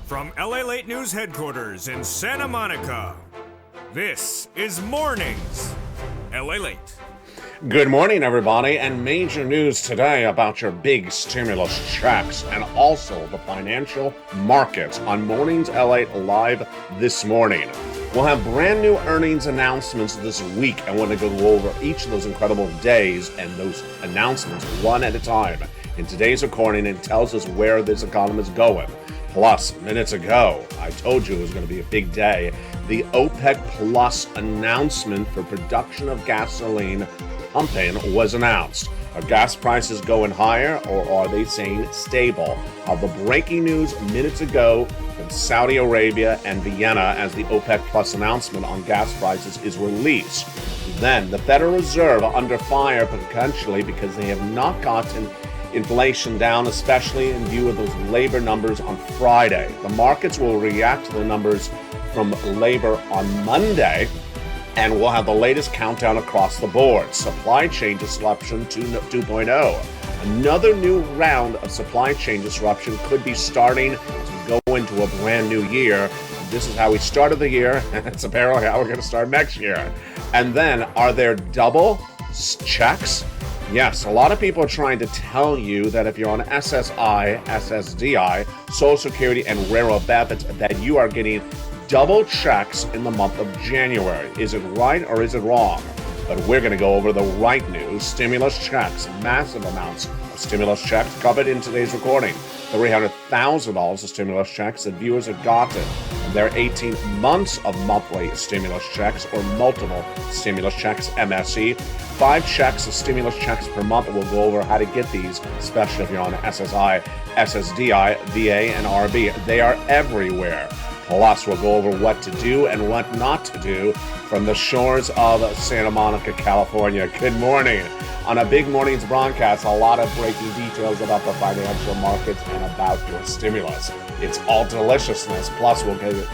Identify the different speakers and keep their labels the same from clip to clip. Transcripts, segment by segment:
Speaker 1: From LA Late News headquarters in Santa Monica, this is Mornings LA Late.
Speaker 2: Good morning, everybody, and major news today about your big stimulus checks and also the financial markets on Mornings LA Live this morning. We'll have brand new earnings announcements this week, and we're going to go over each of those incredible days and those announcements one at a time. In today's recording, it tells us where this economy is going. Plus, minutes ago, I told you it was going to be a big day. The OPEC Plus announcement for production of gasoline pumping was announced. Are gas prices going higher, or are they staying stable? The breaking news minutes ago from Saudi Arabia and Vienna as the OPEC Plus announcement on gas prices is released. Then the Federal Reserve under fire potentially because they have not gotten inflation down, especially in view of those labor numbers on Friday. The markets will react to the numbers from labor on Monday, and we'll have the latest countdown across the board. Supply chain disruption 2.0. Another new round of supply chain disruption could be starting to go into a brand new year. This is how we started the year, and it's apparently how we're going to start next year. And then, are there double checks? Yes, a lot of people are trying to tell you that if you're on SSI, SSDI, Social Security, and railroad benefits, that you are getting double checks in the month of January. Is it right or is it wrong? But we're going to go over the right news. Stimulus checks, massive amounts of stimulus checks covered in today's recording. $300,000 of stimulus checks that viewers have gotten. Their 18 months of monthly stimulus checks or multiple stimulus checks, MSE. 5 checks of stimulus checks per month. We'll go over how to get these, especially if you're on SSI, SSDI, VA, and RB. They are everywhere. Plus, we'll go over what to do and what not to do from the shores of Santa Monica, California. Good morning. On a big morning's broadcast, a lot of breaking details about the financial markets and about your stimulus. It's all deliciousness. Plus, we'll get a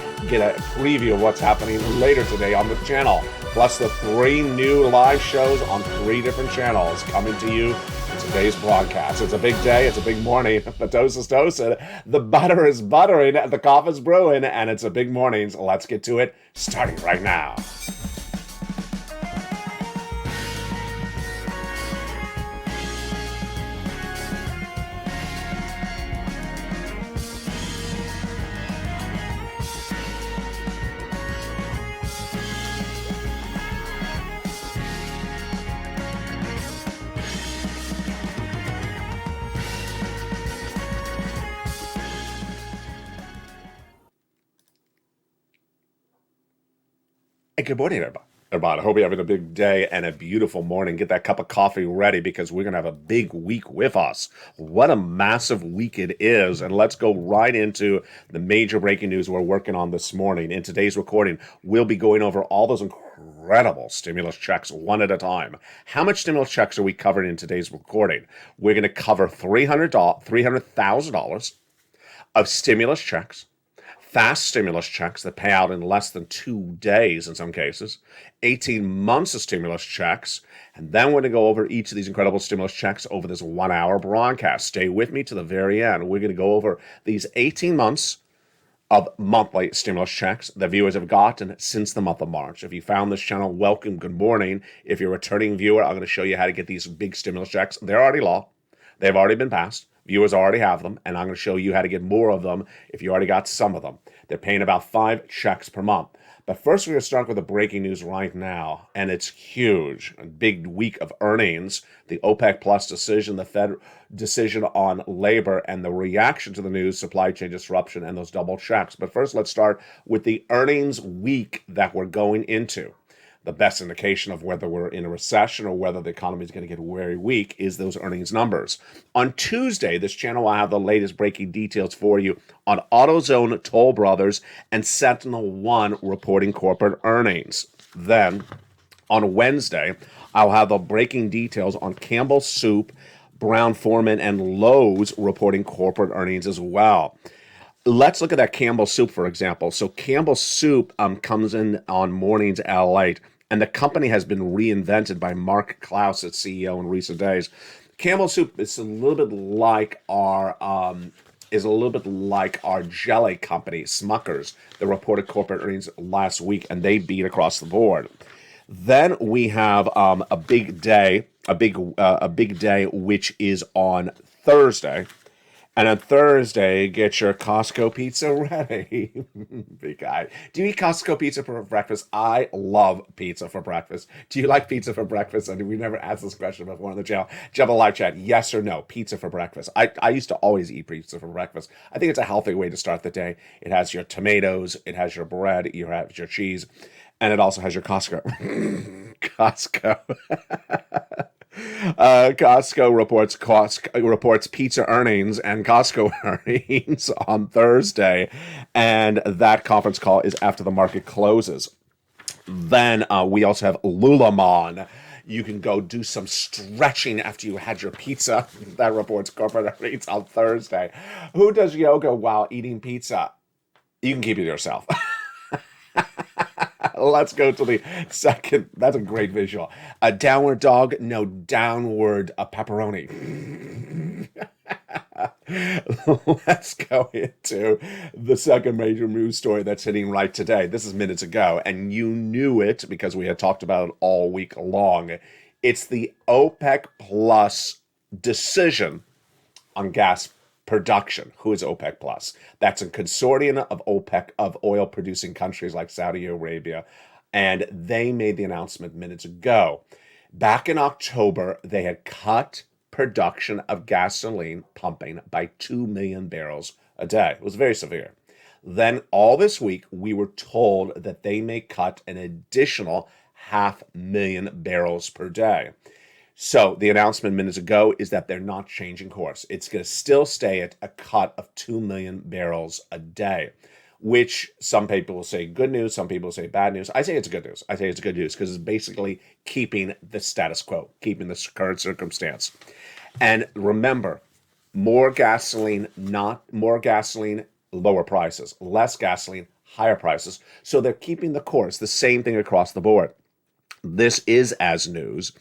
Speaker 2: preview of what's happening later today on the channel. Plus, the 3 new live shows on 3 different channels coming to you in today's broadcast. It's a big day. It's a big morning. The toast is toasted. The butter is buttering. The coffee's brewing. And it's a big morning. So let's get to it, starting right now. Hey, good morning, everybody. I hope you're having a big day and a beautiful morning. Get that cup of coffee ready because we're going to have a big week with us. What a massive week it is. And let's go right into the major breaking news we're working on this morning. In today's recording, we'll be going over all those incredible stimulus checks one at a time. How much stimulus checks are we covering in today's recording? We're going to cover $300,000 of stimulus checks. Fast stimulus checks that pay out in less than 2 days in some cases, 18 months of stimulus checks, and then we're going to go over each of these incredible stimulus checks over this 1-hour broadcast. Stay with me to the very end. We're going to go over these 18 months of monthly stimulus checks that viewers have gotten since the month of March. If you found this channel, welcome, good morning. If you're a returning viewer, I'm going to show you how to get these big stimulus checks. They're already law. They've already been passed. Viewers already have them, and I'm going to show you how to get more of them if you already got some of them. They're paying about 5 checks per month. But first, we're going to start with the breaking news right now, and it's huge. A big week of earnings, the OPEC Plus decision, the Fed decision on labor, and the reaction to the news, supply chain disruption, and those double checks. But first, let's start with the earnings week that we're going into. The best indication of whether we're in a recession or whether the economy is going to get very weak is those earnings numbers. On Tuesday, this channel will have the latest breaking details for you on AutoZone, Toll Brothers, and Sentinel One reporting corporate earnings. Then, on Wednesday, I'll have the breaking details on Campbell Soup, Brown-Forman, and Lowe's reporting corporate earnings as well. Let's look at that Campbell Soup, for example. So Campbell Soup comes in on Mornings LA, and the company has been reinvented by Mark Klaus, its CEO, in recent days. Campbell Soup is a little bit like our is a little bit like our jelly company, Smuckers, that reported corporate earnings last week, and they beat across the board. Then we have a big day, a big day, which is on Thursday. And on Thursday, get your Costco pizza ready. Big guy. Do you eat Costco pizza for breakfast? I love pizza for breakfast. Do you like pizza for breakfast? And we never asked this question before on the channel. Jump a live chat. Yes or no? Pizza for breakfast. I used to always eat pizza for breakfast. I think it's a healthy way to start the day. It has your tomatoes, it has your bread, you have your cheese, and it also has your Costco. Costco. Costco reports pizza earnings and Costco earnings on Thursday, and that conference call is after the market closes. Then we also have Lululemon. You can go do some stretching after you had your pizza. That reports corporate earnings on Thursday. Who does yoga while eating pizza? You can keep it yourself. Let's go to the second. That's a great visual. A downward dog, no, downward pepperoni. Let's go into the second major news story that's hitting right today. This is minutes ago, and you knew it because we had talked about it all week long. It's the OPEC Plus decision on gas production. Who is OPEC Plus? That's a consortium of OPEC, of oil producing countries like Saudi Arabia, and they made the announcement minutes ago. Back in October, they had cut production of gasoline pumping by 2 million barrels a day. It was very severe. Then all this week, we were told that they may cut an additional 500,000 barrels per day. So the announcement minutes ago is that they're not changing course. It's going to still stay at a cut of 2 million barrels a day, which some people will say good news, some people will say bad news. I say it's good news. I say it's good news because it's basically keeping the status quo, keeping the current circumstance. And remember, more gasoline, lower prices, less gasoline, higher prices. So they're keeping the course, the same thing across the board. This is as news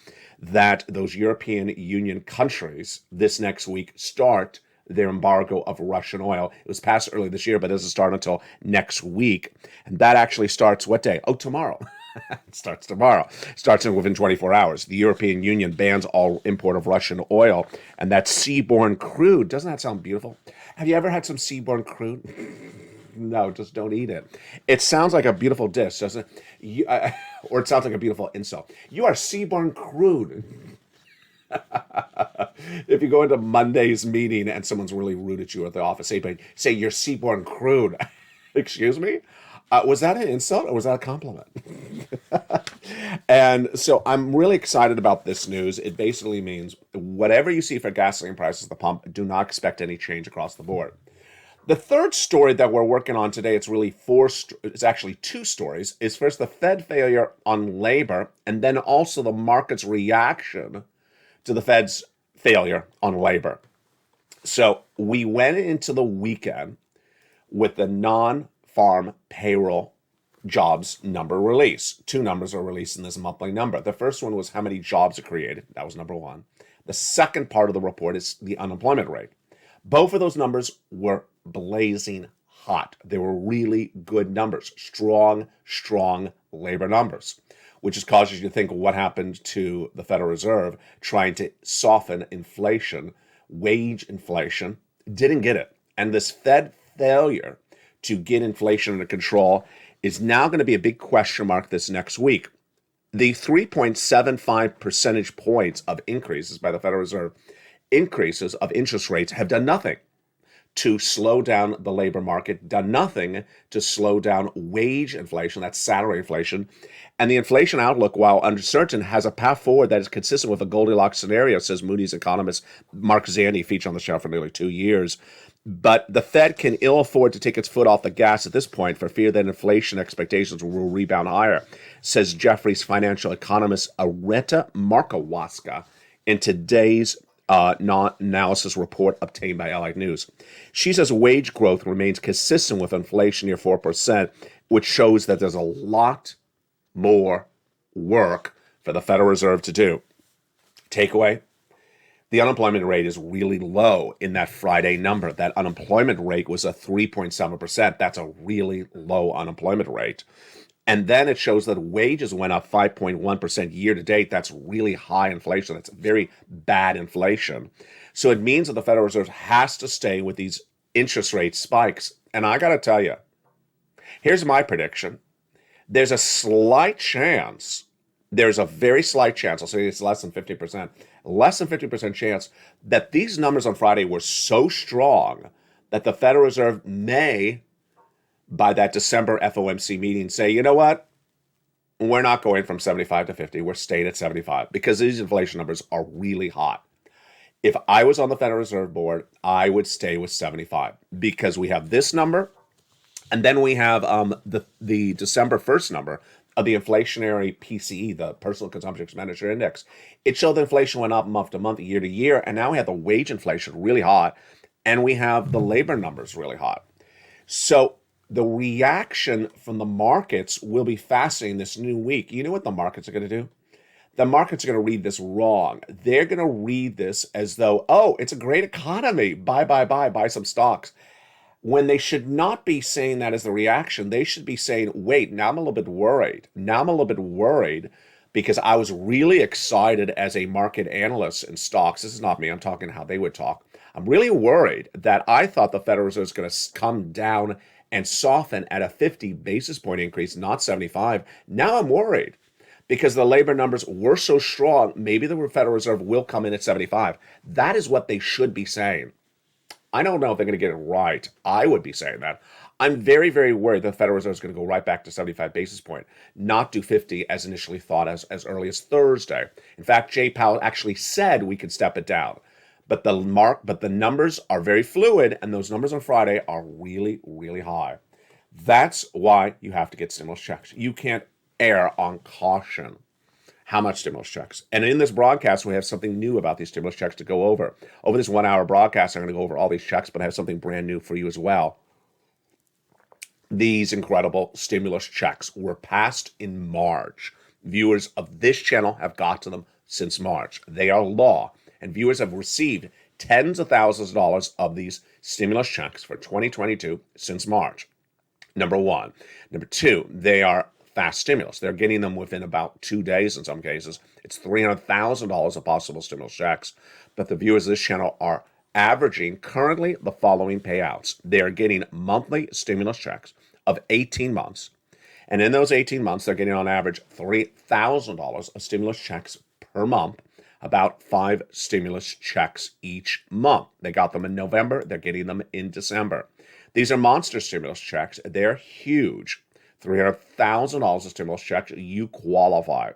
Speaker 2: that those European Union countries this next week start their embargo of Russian oil. It was passed early this year, but it doesn't start until next week. And that actually starts what day? Oh, tomorrow. It starts tomorrow. Starts within 24 hours. The European Union bans all import of Russian oil, and that's seaborne crude. Doesn't that sound beautiful? Have you ever had some seaborne crude? No, just don't eat it. It sounds like a beautiful dish, doesn't it? Or it sounds like a beautiful insult. You are seaborne crude. If you go into Monday's meeting and someone's really rude at you at the office, say you're seaborne crude. Excuse me? Was that an insult or was that a compliment? And so I'm really excited about this news. It basically means whatever you see for gasoline prices at the pump, do not expect any change across the board. The third story that we're working on today, it's actually two stories, is first the Fed failure on labor, and then also the market's reaction to the Fed's failure on labor. So we went into the weekend with the non-farm payroll jobs number release. Two numbers are released in this monthly number. The first one was how many jobs are created. That was number one. The second part of the report is the unemployment rate. Both of those numbers were blazing hot. They were really good numbers, strong labor numbers, which just causes you to think what happened to the Federal Reserve trying to soften inflation, wage inflation, didn't get it. And this Fed failure to get inflation under control is now going to be a big question mark this next week. The 3.75 percentage points of increases by the Federal Reserve, increases of interest rates, have done nothing to slow down the labor market, done nothing to slow down wage inflation, that's salary inflation. And the inflation outlook, while uncertain, has a path forward that is consistent with a Goldilocks scenario, says Moody's economist Mark Zandi, featured on the show for nearly 2 years. But the Fed can ill afford to take its foot off the gas at this point for fear that inflation expectations will rebound higher, says Jefferies financial economist Areta Markawaska in today's analysis report obtained by Allied News. She says wage growth remains consistent with inflation near 4%, which shows that there's a lot more work for the Federal Reserve to do. Takeaway, The unemployment rate is really low in that Friday number. That unemployment rate was a 3.7%. That's a really low unemployment rate. And then it shows that wages went up 5.1% year to date. That's really high inflation. That's very bad inflation. So it means that the Federal Reserve has to stay with these interest rate spikes. And I got to tell you, here's my prediction. There's a slight chance, there's a very slight chance, I'll say it's less than 50%, less than 50% chance that these numbers on Friday were so strong that the Federal Reserve may, by that December FOMC meeting, say, you know what? We're not going from 75 to 50. We're staying at 75 because these inflation numbers are really hot. If I was on the Federal Reserve Board, I would stay with 75 because we have this number, and then we have the December 1st number of the inflationary PCE, the Personal Consumption Expenditure Index. It showed that inflation went up month to month, year to year, and now we have the wage inflation really hot, and we have the labor numbers really hot. So the reaction from the markets will be fascinating this new week. You know what the markets are going to do? The markets are going to read this wrong. They're going to read this as though, oh, it's a great economy. Buy some stocks. When they should not be saying that as the reaction. They should be saying, wait, now I'm a little bit worried. Now I'm a little bit worried because I was really excited as a market analyst in stocks. This is not me. I'm talking how they would talk. I'm really worried that I thought the Federal Reserve was going to come down and soften at a 50 basis point increase, not 75. Now I'm worried because the labor numbers were so strong. Maybe the Federal Reserve will come in at 75. That is what they should be saying. I don't know if they're going to get it right. I would be saying that. I'm very, very worried the Federal Reserve is going to go right back to 75 basis point, not do 50 as initially thought as early as Thursday. In fact, Jay Powell actually said we could step it down. But the numbers are very fluid, and those numbers on Friday are really, really high. That's why you have to get stimulus checks. You can't err on caution. How much stimulus checks? And in this broadcast, we have something new about these stimulus checks to go over. Over this 1 hour broadcast, I'm going to go over all these checks, but I have something brand new for you as well. These incredible stimulus checks were passed in March. Viewers of this channel have got to them since March. They are law, and viewers have received tens of thousands of dollars of these stimulus checks for 2022 since March. Number one. Number two, they are fast stimulus. They're getting them within about 2 days in some cases. It's $300,000 of possible stimulus checks. But the viewers of this channel are averaging currently the following payouts. They are getting monthly stimulus checks of 18 months. And in those 18 months, they're getting on average $3,000 of stimulus checks per month, about 5 stimulus checks each month. They got them in November. They're getting them in December. These are monster stimulus checks. They're huge. $300,000 of stimulus checks, you qualify.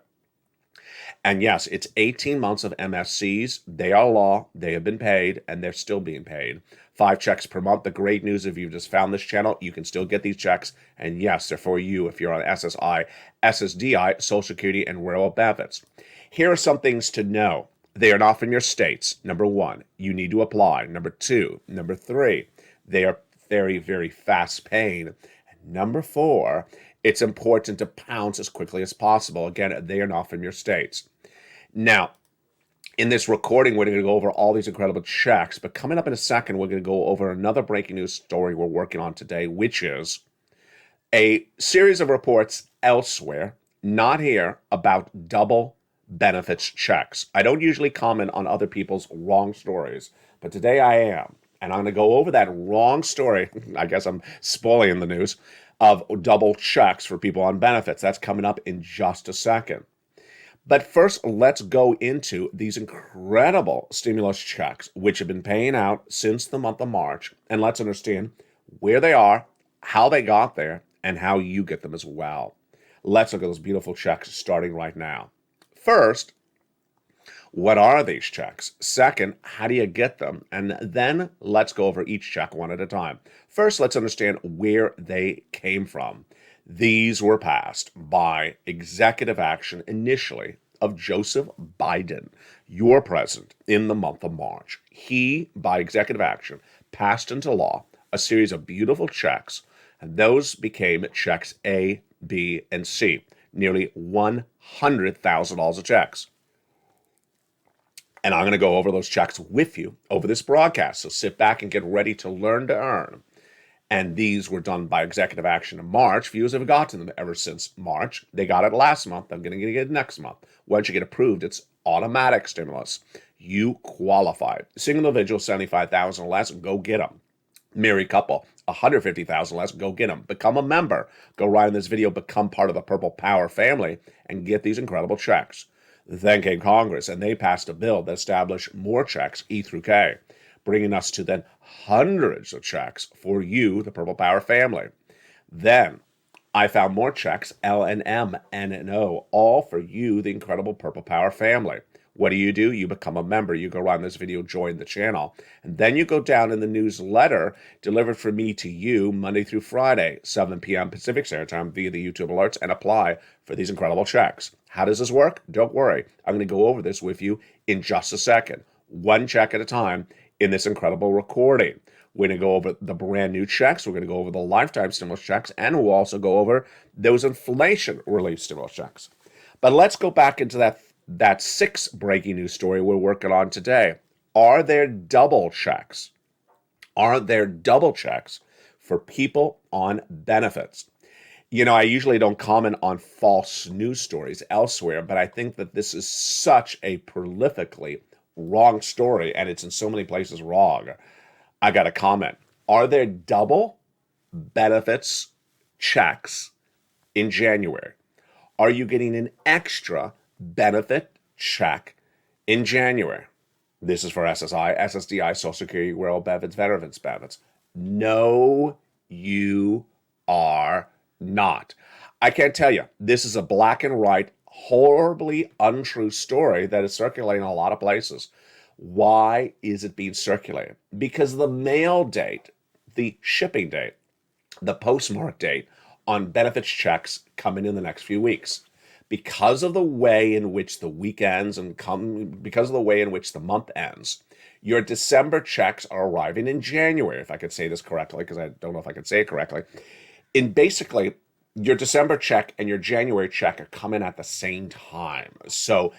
Speaker 2: And yes, it's 18 months of MSCs. They are law. They have been paid, and they're still being paid. 5 checks per month. The great news, if you've just found this channel, you can still get these checks. And yes, they're for you if you're on SSI, SSDI, Social Security, and rural benefits. Here are some things to know. They are not from your states. Number 1, you need to apply. Number 2, number 3, they are very, very fast paying. Number 4, it's important to pounce as quickly as possible. Again, they are not from your states. Now, in this recording, we're going to go over all these incredible checks, but coming up in a second, we're going to go over another breaking news story we're working on today, which is a series of reports elsewhere, not here, about double benefits checks. I don't usually comment on other people's wrong stories, but today I am. And I'm going to go over that wrong story. I guess I'm spoiling the news of double checks for people on benefits. That's coming up in just a second. But first, let's go into these incredible stimulus checks, which have been paying out since the month of March. And let's understand where they are, how they got there, and how you get them as well. Let's look at those beautiful checks starting right now. First, what are these checks? Second, how do you get them? And then let's go over each check one at a time. First, let's understand where they came from. These were passed by executive action initially of Joseph Biden, your president, in the month of March. He, by executive action, passed into law a series of beautiful checks, and those became checks A, B, and C, nearly $100,000 of checks. And I'm going to go over those checks with you over this broadcast. So sit back and get ready to learn to earn. And these were done by executive action in March. Viewers have gotten them ever since March. They got it last month. I'm going to get it next month. Once you get approved, it's automatic stimulus. You qualified. Single individual, 75,000 or less, go get them. Married couple, 150,000 less, go get them. Become a member. Go right in this video, become part of the Purple Power family, and get these incredible checks. Then came Congress, and they passed a bill that established more checks, E through K, bringing us to then hundreds of checks for you, the Purple Power family. Then I found more checks, L and M, N and O, all for you, the incredible Purple Power family. What do? You become a member. You go around this video, join the channel. And then you go down in the newsletter delivered from me to you Monday through Friday, 7 p.m. Pacific Standard Time via the YouTube alerts, and apply for these incredible checks. How does this work? Don't worry. I'm going to go over this with you in just a second. One check at a time in this incredible recording. We're going to go over the brand new checks. We're going to go over the lifetime stimulus checks, and we'll also go over those inflation relief stimulus checks. But let's go back into that 6 breaking news story we're working on today. Are there double checks? Are there double checks for people on benefits? I usually don't comment on false news stories elsewhere, but I think that this is such a prolifically wrong story, and it's in so many places wrong. I got a comment. Are there double benefits checks in January? Are you getting an extra benefit check in January? This is for SSI, SSDI, Social Security, rural benefits, veterans benefits. No, you are not. I can't tell you. This is a black and white, horribly untrue story that is circulating in a lot of places. Why is it being circulated? Because the mail date, the shipping date, the postmark date on benefits checks coming in the next few weeks. Because of the way in which the week ends because of the way in which the month ends, your December checks are arriving in January, if I could say this correctly, because I don't know if I could say it correctly. Basically, your December check and your January check are coming at the same time. So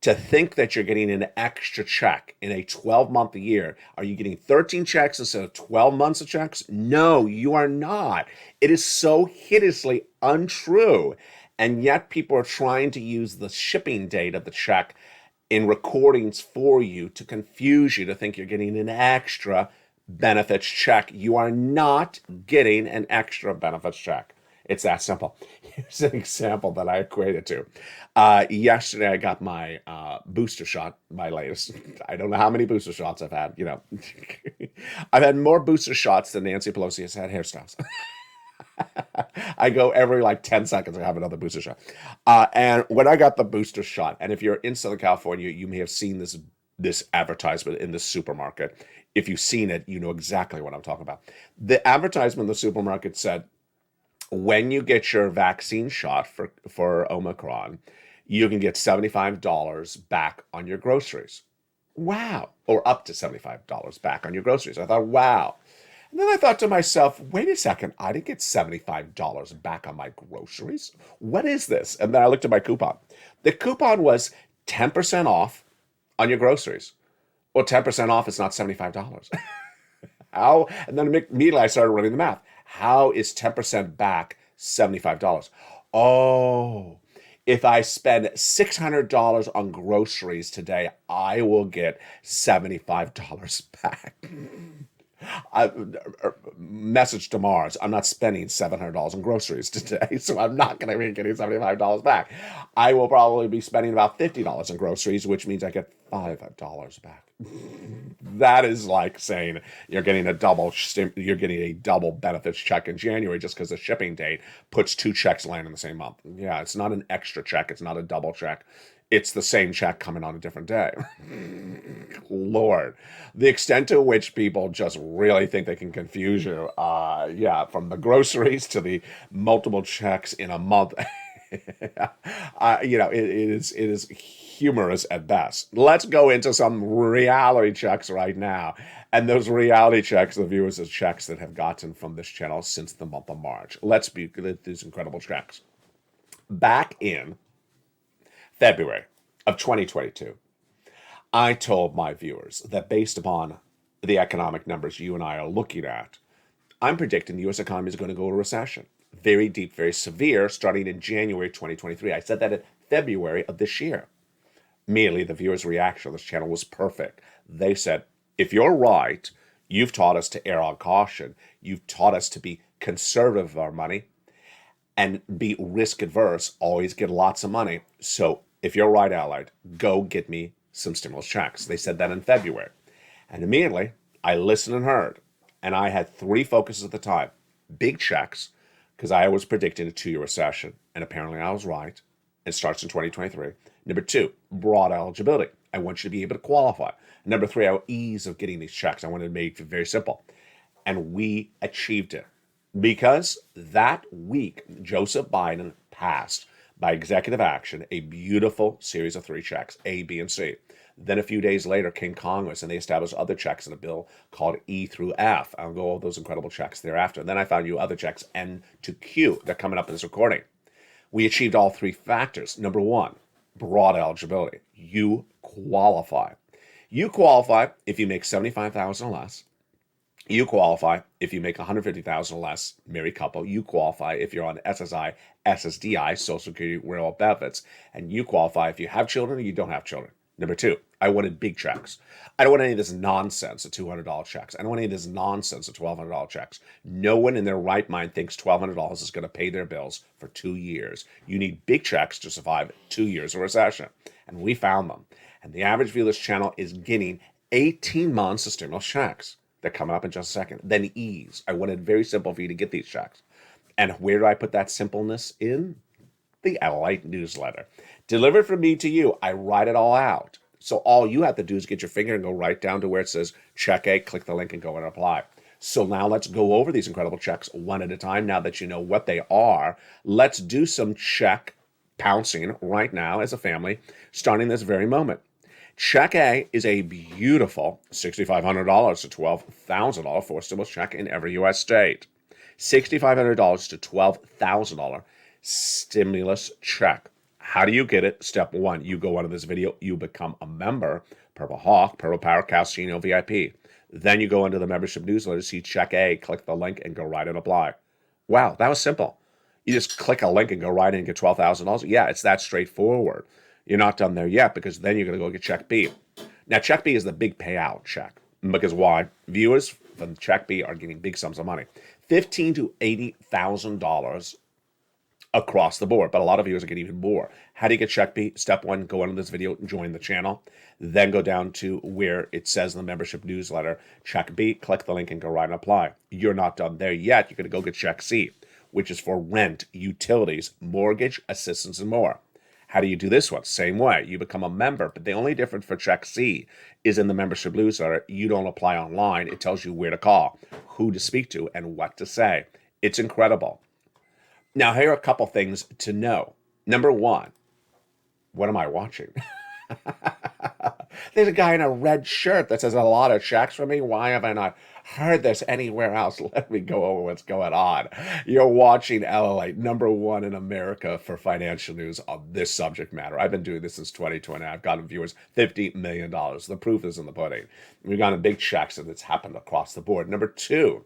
Speaker 2: to think that you're getting an extra check in a 12-month year, are you getting 13 checks instead of 12 months of checks? No, you are not. It is so hideously untrue. And yet people are trying to use the shipping date of the check in recordings for you to confuse you to think you're getting an extra benefits check. You are not getting an extra benefits check. It's that simple. Here's an example that I equated to. Yesterday, I got my booster shot, my latest. I don't know how many booster shots I've had. I've had more booster shots than Nancy Pelosi has had hairstyles. I go every 10 seconds, I have another booster shot. And when I got the booster shot, and if you're in Southern California, you may have seen this advertisement in the supermarket. If you've seen it, you know exactly what I'm talking about. The advertisement in the supermarket said, when you get your vaccine shot for Omicron, you can get $75 back on your groceries. Wow. Or up to $75 back on your groceries. I thought, wow. And then I thought to myself, wait a second, I didn't get $75 back on my groceries. What is this? And then I looked at my coupon. The coupon was 10% off on your groceries. Well, 10% off is not $75. How? And then immediately I started running the math. How is 10% back $75? Oh, if I spend $600 on groceries today, I will get $75 back. Message to Mars, I'm not spending $700 on groceries today, so I'm not going to be getting $75 back. I will probably be spending about $50 on groceries, which means I get $5 back. That is like saying you're getting a double benefits check in January just because the shipping date puts 2 checks land in the same month. Yeah, it's not an extra check. It's not a double check. It's the same check coming on a different day. Lord, the extent to which people just really think they can confuse you. From the groceries to the multiple checks in a month. It is humorous at best. Let's go into some reality checks right now. And those reality checks, the viewers of checks that have gotten from this channel since the month of March. Let's be these incredible checks. Back in February of 2022, I told my viewers that based upon the economic numbers you and I are looking at, I'm predicting the U.S. economy is going to go into recession. Very deep, very severe, starting in January 2023. I said that in February of this year. Immediately, the viewers' reaction on this channel was perfect. They said, if you're right, you've taught us to err on caution. You've taught us to be conservative of our money and be risk adverse, always get lots of money. So if you're right, Allied, go get me some stimulus checks. They said that in February. And immediately, I listened and heard. And I had three focuses at the time. Big checks, because I was predicting a 2-year recession. And apparently I was right. It starts in 2023. Number 2, broad eligibility. I want you to be able to qualify. Number 3, our ease of getting these checks. I wanted to make it very simple. And we achieved it. Because that week, Joseph Biden passed by executive action a beautiful series of 3 checks, A, B, and C. Then a few days later came Congress and they established other checks in a bill called E through F. I'll go over those incredible checks thereafter. And then I found you other checks N to Q. They're coming up in this recording. We achieved all 3 factors. Number 1, broad eligibility. You qualify. You qualify if you make $75,000 or less. You qualify if you make $150,000 or less, married couple. You qualify if you're on SSI, SSDI, Social Security, rural benefits. And you qualify if you have children or you don't have children. Number 2, I wanted big checks. I don't want any of this nonsense of $200 checks. I don't want any of this nonsense of $1,200 checks. No one in their right mind thinks $1,200 is going to pay their bills for 2 years. You need big checks to survive 2 years of recession. And we found them. And the average view of this channel is getting 18 months of stimulus checks. They're coming up in just a second. Then ease. I wanted it very simple for you to get these checks. And where do I put that simpleness in? The LA newsletter. Delivered from me to you. I write it all out. So all you have to do is get your finger and go right down to where it says check A, click the link and go and apply. So now let's go over these incredible checks one at a time. Now that you know what they are, let's do some check pouncing right now as a family, starting this very moment. Check A is a beautiful $6,500 to $12,000 for stimulus check in every U.S. state. $6,500 to $12,000 stimulus check. How do you get it? Step 1, you go under this video, you become a member, Purple Hawk, Purple Power, Casino VIP. Then you go into the membership newsletter, see Check A, click the link, and go right and apply. Wow, that was simple. You just click a link and go right in and get $12,000. Yeah, it's that straightforward. You're not done there yet because then you're going to go get Check B. Now, Check B is the big payout check. Because why? Viewers from Check B are getting big sums of money. $15,000 to $80,000 across the board, but a lot of viewers are getting even more. How do you get Check B? Step 1, go into this video and join the channel. Then go down to where it says in the membership newsletter, Check B, click the link and go right and apply. You're not done there yet. You're going to go get Check C, which is for rent, utilities, mortgage, assistance, and more. How do you do this one? Same way. You become a member, but the only difference for Check C is in the membership newsletter, you don't apply online. It tells you where to call, who to speak to, and what to say. It's incredible. Now, here are a couple things to know. Number 1, what am I watching? There's a guy in a red shirt that says a lot of checks for me. Why have I not heard this anywhere else? Let me go over what's going on. You're watching LLA, number 1 in America for financial news on this subject matter. I've been doing this since 2020. I've gotten viewers $50 million. The proof is in the pudding. We've gotten big checks and it's happened across the board. Number 2,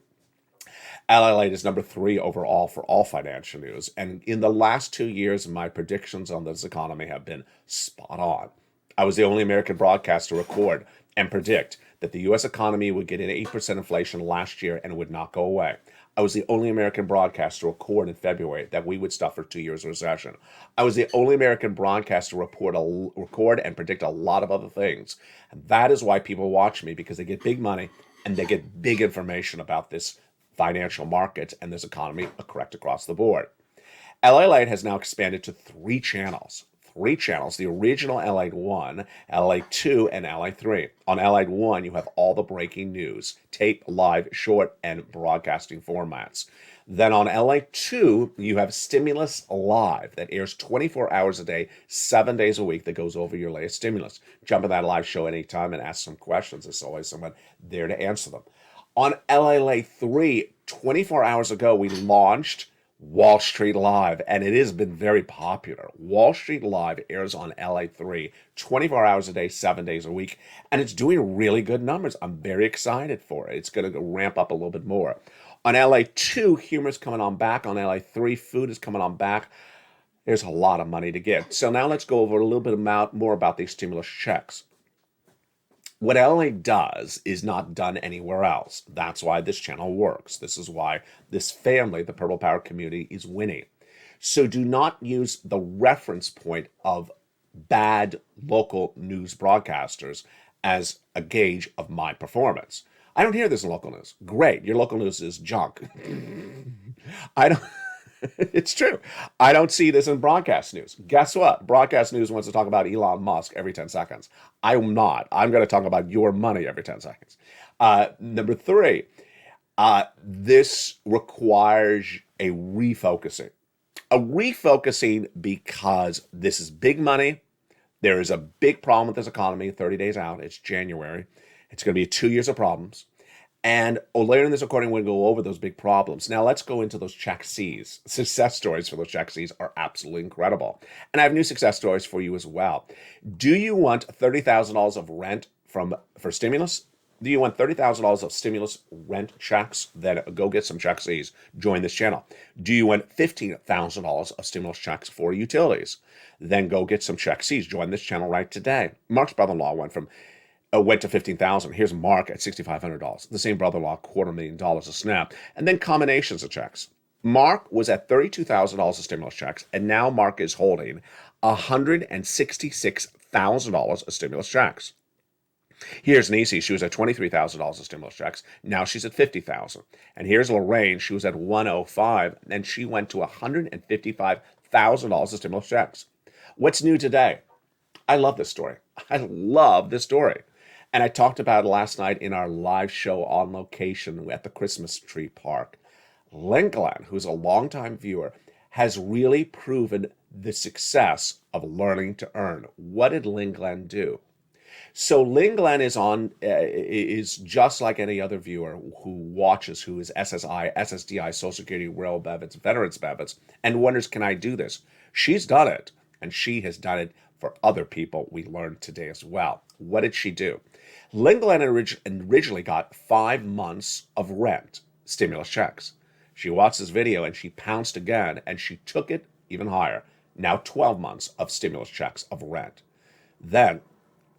Speaker 2: LLA is number 3 overall for all financial news. And in the last 2 years, my predictions on this economy have been spot on. I was the only American broadcaster to record and predict that the U.S. economy would get an 8% inflation last year and would not go away. I was the only American broadcaster to record in February that we would suffer 2 years of recession. I was the only American broadcaster to record and predict a lot of other things. And that is why people watch me, because they get big money and they get big information about this financial markets and this economy correct across the board. LA Light has now expanded to 3 channels. 3 channels, the original LA 1, LA 2, and LA 3. On LA 1, you have all the breaking news, tape, live, short, and broadcasting formats. Then on LA 2, you have Stimulus Live that airs 24 hours a day, 7 days a week that goes over your latest stimulus. Jump in that live show anytime and ask some questions. There's always someone there to answer them. On LA 3, 24 hours ago, we launched Wall Street Live, and it has been very popular. Wall Street Live airs on LA3 24 hours a day, 7 days a week, and it's doing really good numbers. I'm very excited for it. It's going to ramp up a little bit more. On LA2, humor's coming on back. On LA3, food is coming on back. There's a lot of money to get. So now let's go over a little bit more about these stimulus checks. What LA does is not done anywhere else. That's why this channel works. This is why this family, the Purple Power community, is winning. So do not use the reference point of bad local news broadcasters as a gauge of my performance. I don't hear this in local news. Great, your local news is junk. I don't. It's true. I don't see this in broadcast news. Guess what? Broadcast news wants to talk about Elon Musk every 10 seconds. I'm not. I'm going to talk about your money every 10 seconds. Number three, this requires a refocusing. A refocusing because this is big money. There is a big problem with this economy 30 days out. It's January. It's going to be 2 years of problems. And later in this recording, we're going to go over those big problems. Now, let's go into those check C's. Success stories for those check C's are absolutely incredible. And I have new success stories for you as well. Do you want $30,000 of rent for stimulus? Do you want $30,000 of stimulus rent checks? Then go get some check C's. Join this channel. Do you want $15,000 of stimulus checks for utilities? Then go get some check C's. Join this channel right today. Mark's brother-in-law went to $15,000. Here's Mark at $6,500. The same brother-in-law, $250,000 a snap. And then combinations of checks. Mark was at $32,000 of stimulus checks, and now Mark is holding $166,000 of stimulus checks. Here's Nisi. She was at $23,000 of stimulus checks. Now she's at $50,000. And here's Lorraine. She was at $105,000, and she went to $155,000 of stimulus checks. What's new today? I love this story. I love this story. And I talked about it last night in our live show on location at the Christmas Tree Park. Lynn Glenn, who's a longtime viewer, has really proven the success of learning to earn. What did Lynn Glenn do? So Lynn Glenn is just like any other viewer who watches, who is SSI, SSDI, Social Security, Rail benefits, Veterans benefits, and wonders, can I do this? She's done it, and she has done it for other people we learned today as well. What did she do? Lynn Glenn originally got 5 months of rent stimulus checks. She watched this video and she pounced again and she took it even higher. Now 12 months of stimulus checks of rent. Then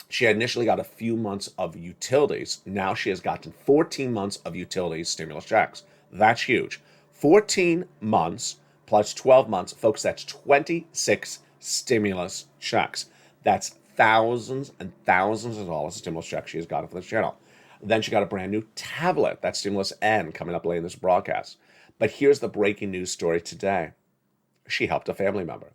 Speaker 2: she had initially got a few months of utilities. Now she has gotten 14 months of utilities stimulus checks. That's huge. 14 months plus 12 months, folks, that's 26 stimulus checks. That's thousands and thousands of dollars of stimulus checks she has gotten for this channel. Then she got a brand new tablet. That's Stimulus N coming up later in this broadcast. But here's the breaking news story today. She helped a family member.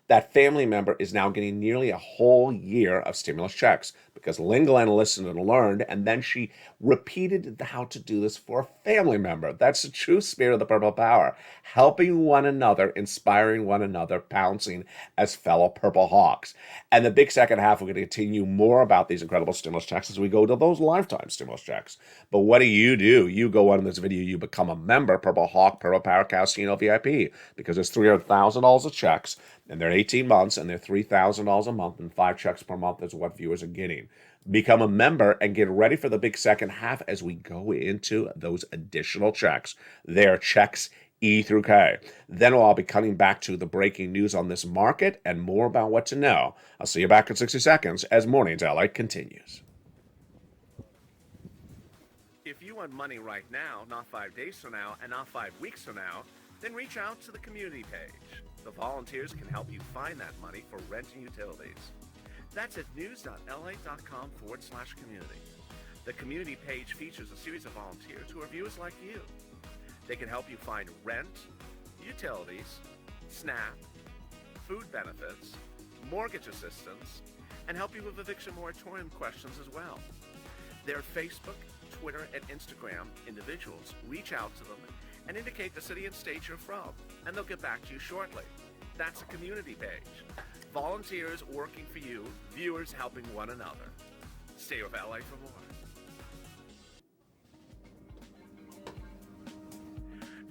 Speaker 2: That family member is now getting nearly a whole year of stimulus checks because Lynn Glenn listened and learned, and then she repeated how to do this for a family member. That's the true spirit of the Purple Power. Helping one another, inspiring one another, pouncing as fellow Purple Hawks. And the big second half, we're going to continue more about these incredible stimulus checks as we go to those lifetime stimulus checks. But what do? You go on in this video, you become a member, Purple Hawk, Purple Power Casino VIP, because there's $300,000 of checks, and they're 18 months, and they're $3,000 a month, and 5 checks per month is what viewers are getting. Become a member and get ready for the big second half as we go into those additional checks. They're checks E through K. Then I'll be coming back to the breaking news on this market and more about what to know. I'll see you back in 60 seconds as Mornings LATE continues.
Speaker 3: If you want money right now, not 5 days from now, and not 5 weeks from now, then reach out to the community page. The volunteers can help you find that money for rent and utilities. That's at news.la.com/community. The community page features a series of volunteers who are viewers like you. They can help you find rent, utilities, SNAP, food benefits, mortgage assistance, and help you with eviction moratorium questions as well. Their Facebook, Twitter, and Instagram individuals reach out to them and indicate the city and state you're from, and they'll get back to you shortly. That's a community page. Volunteers working for you, viewers helping one another. Stay with LA for more.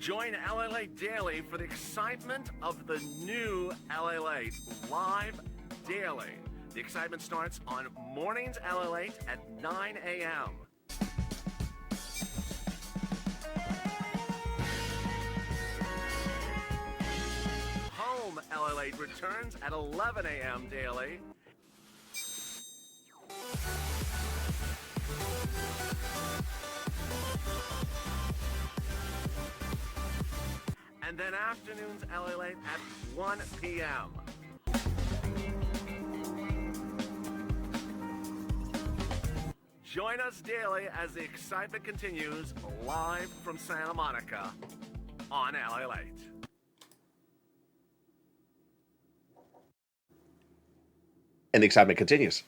Speaker 3: Join LA Late Daily for the excitement of the new LA Late live daily. The excitement starts on Mornings LA Late at 9 a.m. Home LA Late returns at 11 a.m. daily. And then afternoons LA Late at 1 p.m. Join us daily as the excitement continues live from Santa Monica on LA Late.
Speaker 2: And the excitement continues.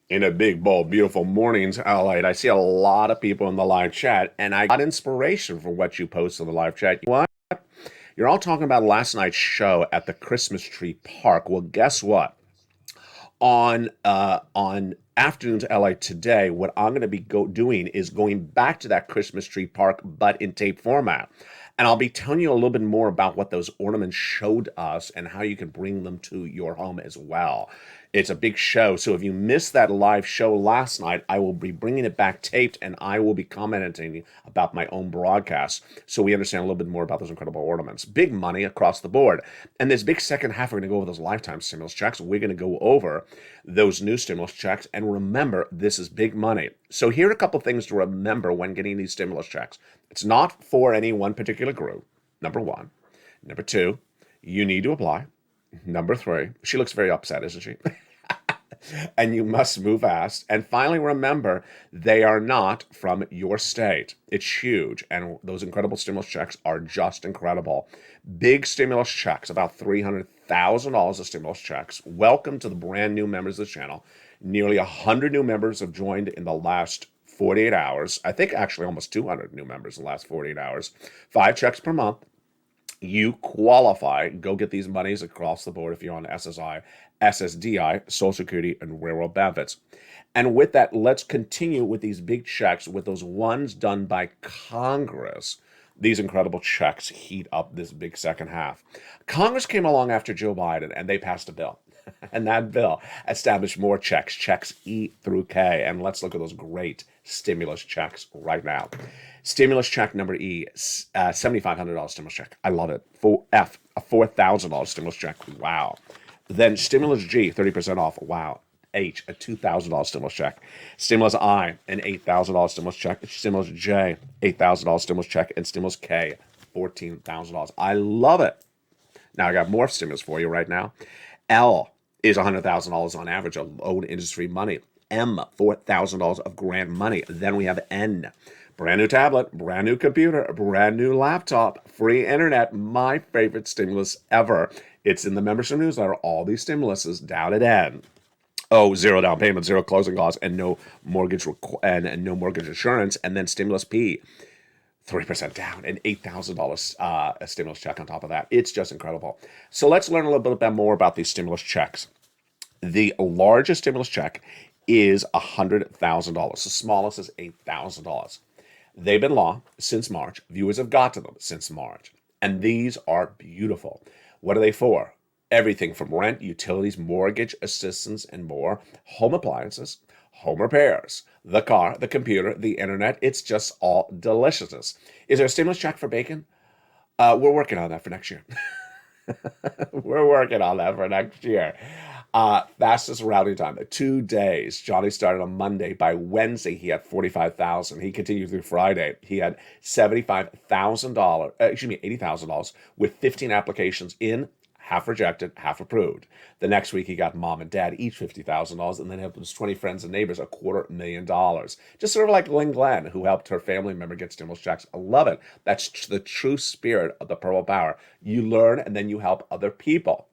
Speaker 2: In a big, bold, beautiful Mornings LA, I see a lot of people in the live chat, and I got inspiration from what you posted in the live chat. You know what? You're all talking about last night's show at the Christmas Tree Park. Well, guess what? On Afternoons LA today, what I'm going to be doing is going back to that Christmas Tree Park, but in tape format. And I'll be telling you a little bit more about what those ornaments showed us and how you can bring them to your home as well. It's a big show, so if you missed that live show last night, I will be bringing it back taped, and I will be commenting about my own broadcast, so we understand a little bit more about those incredible ornaments. Big money across the board. And this big second half, we're going to go over those lifetime stimulus checks. We're going to go over those new stimulus checks, and remember, this is big money. So here are a couple things to remember when getting these stimulus checks. It's not for any one particular group, number one. Number two, you need to apply. Number three, she looks very upset, isn't she? And you must move fast. And finally, remember, they are not from your state. It's huge. And those incredible stimulus checks are just incredible. Big stimulus checks, about $300,000 of stimulus checks. Welcome to the brand new members of the channel. Nearly 100 new members have joined in the last 48 hours. I think actually almost 200 new members in the last 48 hours. 5 checks per month. You qualify. Go get these monies across the board if you're on SSI, SSDI, Social Security, and railroad benefits. And with that, let's continue with these big checks, with those ones done by Congress. These incredible checks heat up this big second half. Congress came along after Joe Biden, and they passed a bill. And that bill established more checks, checks E through K. And let's look at those great stimulus checks right now. Stimulus check number E, $7,500 stimulus check. I love it. F, a $4,000 stimulus check. Wow. Then stimulus G, 30% off. Wow. H, a $2,000 stimulus check. Stimulus I, an $8,000 stimulus check. Stimulus J, $8,000 stimulus check. And stimulus K, $14,000. I love it. Now I got more stimulus for you right now. L is $100,000 on average of loan industry money. M, $4,000 of grant money. Then we have N, brand new tablet, brand new computer, brand new laptop, free internet, my favorite stimulus ever. It's in the membership newsletter, all these stimuluses down at N. Oh, 0 down payment, 0 closing costs, and no mortgage and no mortgage insurance. And then stimulus P, 3% down, and $8,000 a stimulus check on top of that. It's just incredible. So let's learn a little bit more about these stimulus checks. The largest stimulus check is $100,000. The smallest is $8,000. They've been law since March. Viewers have got to them since March. And these are beautiful. What are they for? Everything from rent, utilities, mortgage assistance, and more. Home appliances, home repairs, the car, the computer, the internet. It's just all deliciousness. Is there a stimulus check for bacon? We're working on that for next year. We're working on that for next year. Fastest routing time, 2 days. Johnny started on Monday. By Wednesday, he had 45,000. He continued through Friday. He had $80,000 with 15 applications in, half rejected, half approved. The next week, he got mom and dad each $50,000, and then helped his 20 friends and neighbors $250,000. Just sort of like Lynn Glenn, who helped her family member get stimulus checks. I love it. That's the true spirit of the Purple Power. You learn, and then you help other people.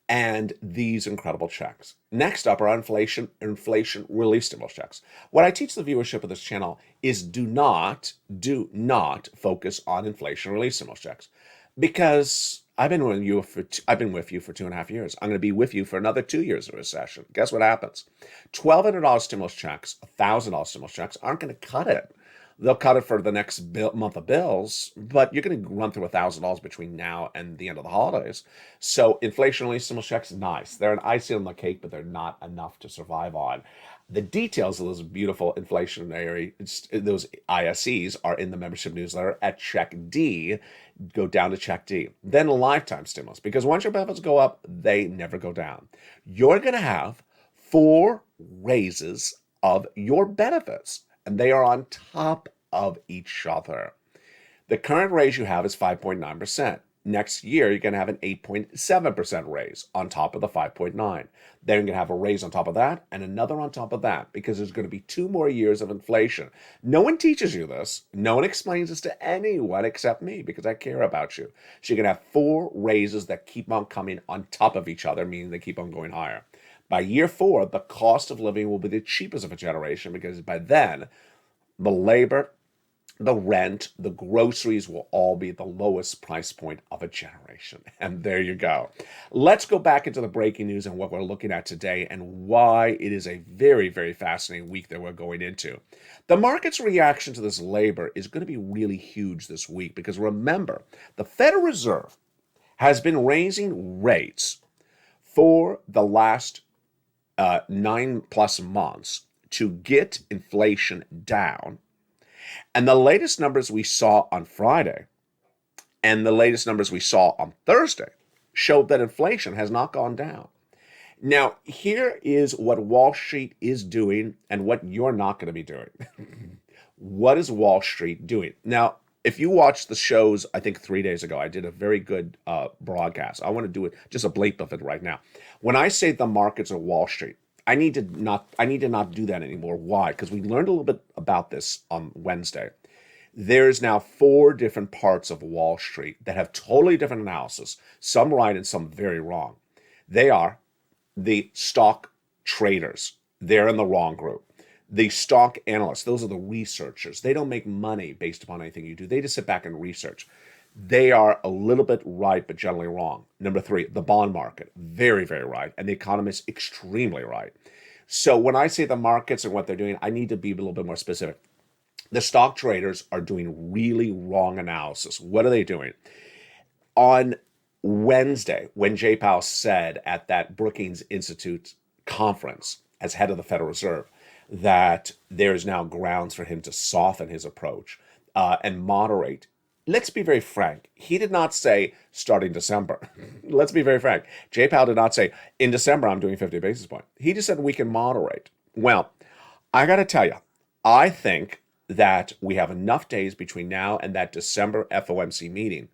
Speaker 2: And these incredible checks. Next up are inflation relief stimulus checks. What I teach the viewership of this channel is do not focus on inflation relief stimulus checks, because I've been with you for 2.5 years. I'm going to be with you for another 2 years of recession. Guess what happens? $1,200 stimulus checks, $1,000 stimulus checks aren't going to cut it. They'll cut it for the next month of bills, but you're going to run through $1,000 between now and the end of the holidays. So inflation relief stimulus checks, nice. They're an icing on the cake, but they're not enough to survive on. The details of those beautiful inflationary, those ISEs are in the membership newsletter at Check D. Go down to Check D. Then lifetime stimulus, because once your benefits go up, they never go down. You're going to have 4 raises of your benefits, and they are on top of each other. The current raise you have is 5.9%. Next year, you're going to have an 8.7% raise on top of the 5.9. Then you're going to have a raise on top of that and another on top of that, because there's going to be 2 more years of inflation. No one teaches you this. No one explains this to anyone except me, because I care about you. So you're going to have 4 raises that keep on coming on top of each other, meaning they keep on going higher. By year 4, the cost of living will be the cheapest of a generation, because by then, the labor, the rent, the groceries will all be the lowest price point of a generation. And there you go. Let's go back into the breaking news and what we're looking at today and why it is a very, very fascinating week that we're going into. The market's reaction to this labor is going to be really huge this week, because remember, the Federal Reserve has been raising rates for the last 9+ months to get inflation down. And the latest numbers we saw on Friday and the latest numbers we saw on Thursday showed that inflation has not gone down. Now, here is what Wall Street is doing and what you're not going to be doing. What is Wall Street doing? Now, if you watched the shows, I think 3 days ago, I did a very good broadcast. I want to do it, just a bleep of it right now. When I say the markets are Wall Street, I need to not do that anymore. Why? Because we learned a little bit about this on Wednesday. There's now 4 different parts of Wall Street that have totally different analysis, some right and some very wrong. They are the stock traders. They're in the wrong group. The stock analysts, those are the researchers. They don't make money based upon anything you do. They just sit back and research. They are a little bit right, but generally wrong. Number 3, the bond market, very, very right. And the economists, extremely right. So when I say the markets and what they're doing, I need to be a little bit more specific. The stock traders are doing really wrong analysis. What are they doing? On Wednesday, when Jay Powell said at that Brookings Institute conference as head of the Federal Reserve that there's now grounds for him to soften his approach and moderate. Let's be very frank. He did not say starting December. Let's be very frank. Jay Powell did not say in December I'm doing 50 basis points. He just said we can moderate. Well, I got to tell you, I think that we have enough days between now and that December FOMC meeting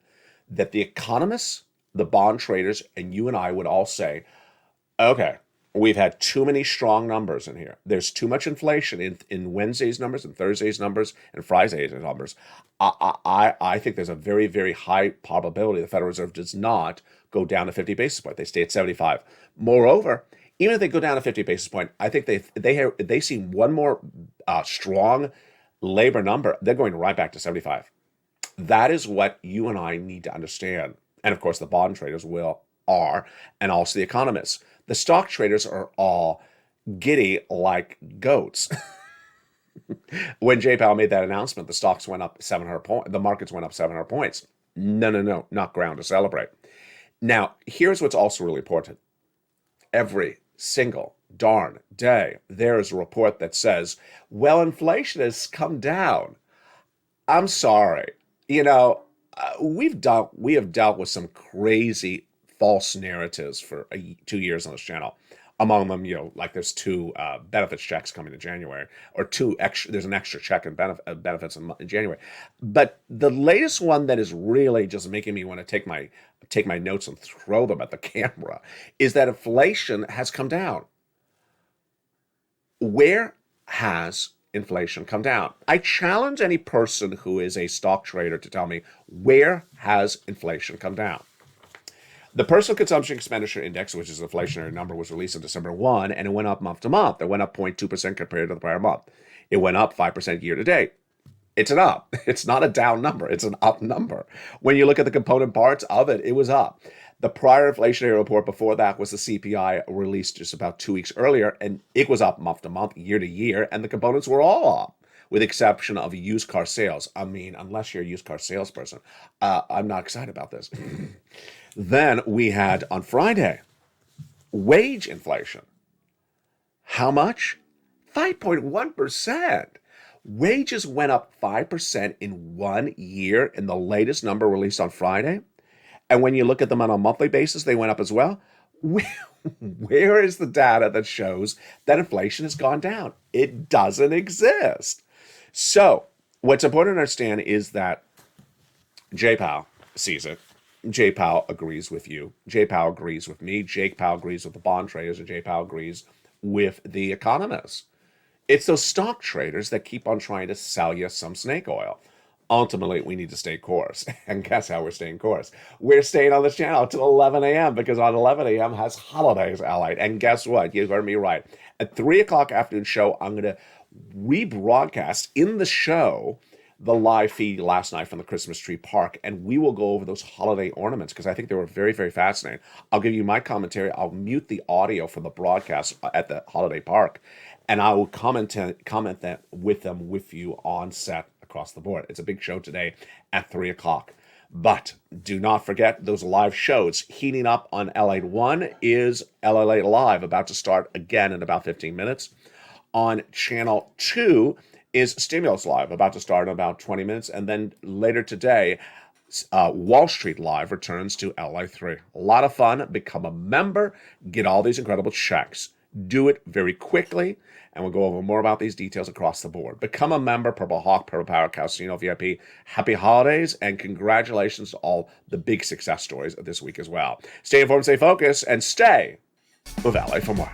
Speaker 2: that the economists, the bond traders, and you and I would all say, okay, we've had too many strong numbers in here. There's too much inflation in Wednesday's numbers and Thursday's numbers and Friday's numbers. I think there's a very, very high probability the Federal Reserve does not go down to 50 basis points. They stay at 75. Moreover, even if they go down to 50 basis points, I think they see one more strong labor number, they're going right back to 75. That is what you and I need to understand. And of course, the bond traders are, and also the economists. The stock traders are all giddy like goats. When Jay Powell made that announcement, the stocks went up 700 points. The markets went up 700 points. No, not ground to celebrate. Now, here's what's also really important. Every single darn day, there is a report that says, well, inflation has come down. I'm sorry. You know, we have dealt with some crazy false narratives for 2 years on this channel. Among them, like there's 2 benefits checks coming in January, or 2 extra. There's an extra check in benefits in January. But the latest one that is really just making me want to take my notes and throw them at the camera is that inflation has come down. Where has inflation come down? I challenge any person who is a stock trader to tell me, where has inflation come down? The Personal Consumption Expenditure Index, which is an inflationary number, was released on December 1, and it went up month to month. It went up 0.2% compared to the prior month. It went up 5% year to date. It's an up. It's not a down number. It's an up number. When you look at the component parts of it, it was up. The prior inflationary report before that was the CPI released just about 2 weeks earlier, and it was up month to month, year to year, and the components were all up. with the exception of used car sales. I mean, unless you're a used car salesperson, I'm not excited about this. Then we had on Friday, wage inflation. How much? 5.1%. Wages went up 5% in 1 year in the latest number released on Friday. And when you look at them on a monthly basis, they went up as well. Where is the data that shows that inflation has gone down? It doesn't exist. So what's important to understand is that Jay Powell sees it. Jay Powell agrees with you. Jay Powell agrees with me. Jay Powell agrees with the bond traders, and Jay Powell agrees with the economists. It's those stock traders that keep on trying to sell you some snake oil. Ultimately, we need to stay course. And guess how we're staying course? We're staying on this channel till 11 a.m. because on 11 a.m. has holidays, allied. And guess what? You heard me right. At 3 o'clock afternoon show, I'm going to rebroadcast in the show the live feed last night from the Christmas tree park, and we will go over those holiday ornaments because I think they were very, very fascinating. I'll give you my commentary. I'll mute the audio from the broadcast at the holiday park, and I will comment that with you on set across the board. It's a big show today at 3 o'clock. But do not forget those live shows. Heating up on LA 1 is LA Live, about to start again in about 15 minutes. On Channel 2 is Stimulus Live, about to start in about 20 minutes. And then later today, Wall Street Live returns to LA 3. A lot of fun. Become a member. Get all these incredible checks. Do it very quickly, and we'll go over more about these details across the board. Become a member, Purple Hawk, Purple Power Casino VIP. Happy holidays, and congratulations to all the big success stories of this week as well. Stay informed, stay focused, and stay with LA for more.